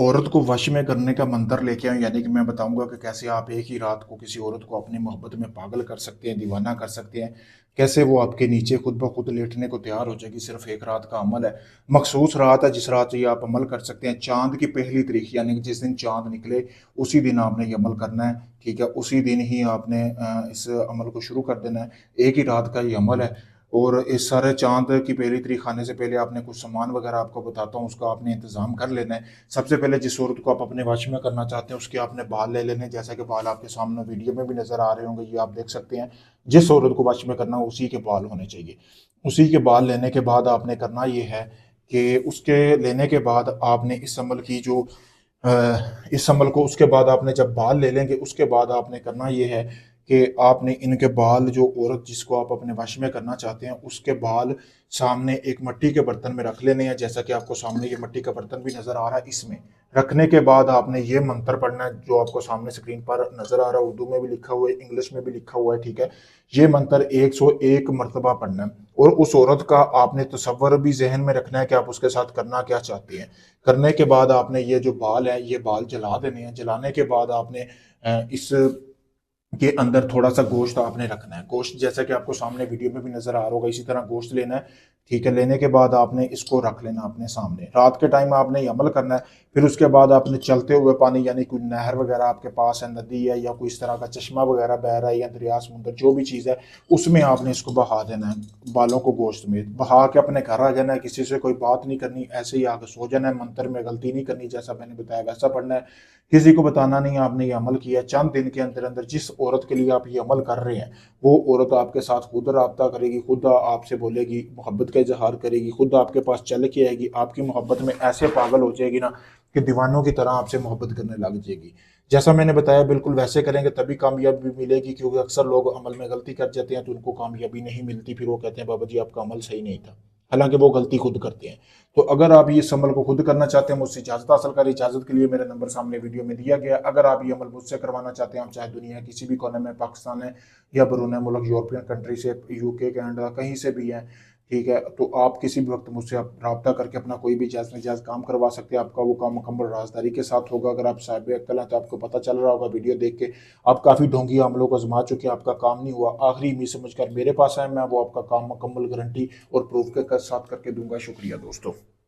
औरत को वश में करने का मंत्र लेके आऊँ, यानी कि मैं बताऊँगा कि कैसे आप एक ही रात को किसी औरत को अपनी मोहब्बत में पागल कर सकते हैं, दीवाना कर सकते हैं। कैसे वो आपके नीचे खुद ब खुद लेटने को तैयार हो जाएगी, सिर्फ़ एक रात का अमल है। मखसूस रात है जिस रात ये आप अमल कर सकते हैं। चाँद की पहली तारीख यानी कि जिस दिन चाँद निकले, उसी दिन आपने ये अमल करना है, ठीक है? उसी दिन ही आपने इस अमल को शुरू कर देना है। एक ही रात का ये अमल है। और इस सारे चाँद की पहली तारीख आने से पहले आपने कुछ सामान वगैरह आपको बताता हूँ, उसका आपने इंतज़ाम कर लेना है। सबसे पहले जिस औरत को आप अपने वश में करना चाहते हैं उसके आपने बाल ले लेने हैं, जैसा कि बाल आपके सामने वीडियो में भी नज़र आ रहे होंगे, ये आप देख सकते हैं। जिस औरत को वश में करना हो उसी के बाल होने चाहिए। उसी के बाल लेने के बाद आपने करना ये है कि उसके लेने के बाद आपने इस अमल की जो इस अमल को उसके बाद आपने जब बाल ले लेंगे उसके बाद आपने करना ये है कि आपने इनके बाल, जो औरत जिसको आप अपने वश में करना चाहते हैं उसके बाल सामने एक मिट्टी के बर्तन में रख लेने हैं, जैसा कि आपको सामने ये मिट्टी का बर्तन भी नजर आ रहा है। इसमें रखने के बाद आपने ये मंत्र पढ़ना है जो आपको सामने स्क्रीन पर नजर आ रहा है, उर्दू में भी लिखा हुआ है, इंग्लिश में भी लिखा हुआ है, ठीक है? ये मंत्र 101 मरतबा पढ़ना है। और उस औरत का आपने तसव्वुर भी जहन में रखना है कि आप उसके साथ करना क्या चाहते हैं। करने के बाद आपने ये जो बाल है ये बाल जला देने हैं। जलाने के बाद आपने इस के अंदर थोड़ा सा गोश्त आपने रखना है। गोश्त जैसा कि आपको सामने वीडियो में भी नजर आ रहा होगा, इसी तरह गोश्त लेना है, ठीक है? लेने के बाद आपने इसको रख लेना अपने सामने। रात के टाइम आपने ये अमल करना है। फिर उसके बाद आपने चलते हुए पानी, यानी कोई नहर वगैरह आपके पास है, नदी है या कोई इस तरह का चश्मा वगैरह बह रहा है या दरिया समुंदर जो भी चीज़ है, उसमें आपने इसको बहा देना है, बालों को गोश्त में बहा के अपने घर आ जाना है। किसी से कोई बात नहीं करनी, ऐसे ही आके सो जाना है। मंत्र में गलती नहीं करनी, जैसा मैंने बताया वैसा पढ़ना है। किसी को बताना नहीं आपने ये अमल किया। चंद दिन के अंदर अंदर जिस औरत के लिए आप ये अमल कर रहे हैं वो औरत आपके साथ खुद राब्ता करेगी, खुद आपसे बोलेगी, मोहब्बत का इजहार करेगी, खुद आपके पास चल के आएगी, आपकी मोहब्बत में ऐसे पागल हो जाएगी ना कि दीवानों की तरह आपसे मोहब्बत करने लग जाएगी। जैसा मैंने बताया बिल्कुल वैसे करेंगे तभी कामयाबी मिलेगी, क्योंकि अक्सर लोग अमल में गलती कर जाते हैं तो उनको कामयाबी नहीं मिलती, फिर वो कहते हैं बाबा जी आपका अमल सही नहीं था, हालांकि वो गलती खुद करते हैं। तो अगर आप ये अमल को खुद करना चाहते हैं मुझसे इजाजत हासिल करें। इजाजत के लिए मेरा नंबर सामने वीडियो में दिया गया। अगर आप ये अमल मुझसे करवाना चाहते हैं, आप चाहे दुनिया किसी भी कोने में, पाकिस्तान है या बैरून मुल्क, यूरोपियन कंट्री से, यूके, कनाडा, कहीं से भी हैं, ठीक है? तो आप किसी भी वक्त मुझसे आप रब्ता करके अपना कोई भी जायज़ नाजायज़ काम करवा सकते हैं। आपका वो काम मुकम्मल राजदारी के साथ होगा। अगर आप साहिब अक्ल हैं तो आपको पता चल रहा होगा वीडियो देख के, आप काफ़ी ढोंगी अमलों को आजमा चुके हैं, आपका काम नहीं हुआ। आखिरी उम्मीद समझ कर मेरे पास आए, मैं वो आपका काम मुकम्मल गारंटी और प्रूफ के साथ करके दूंगा। शुक्रिया दोस्तों।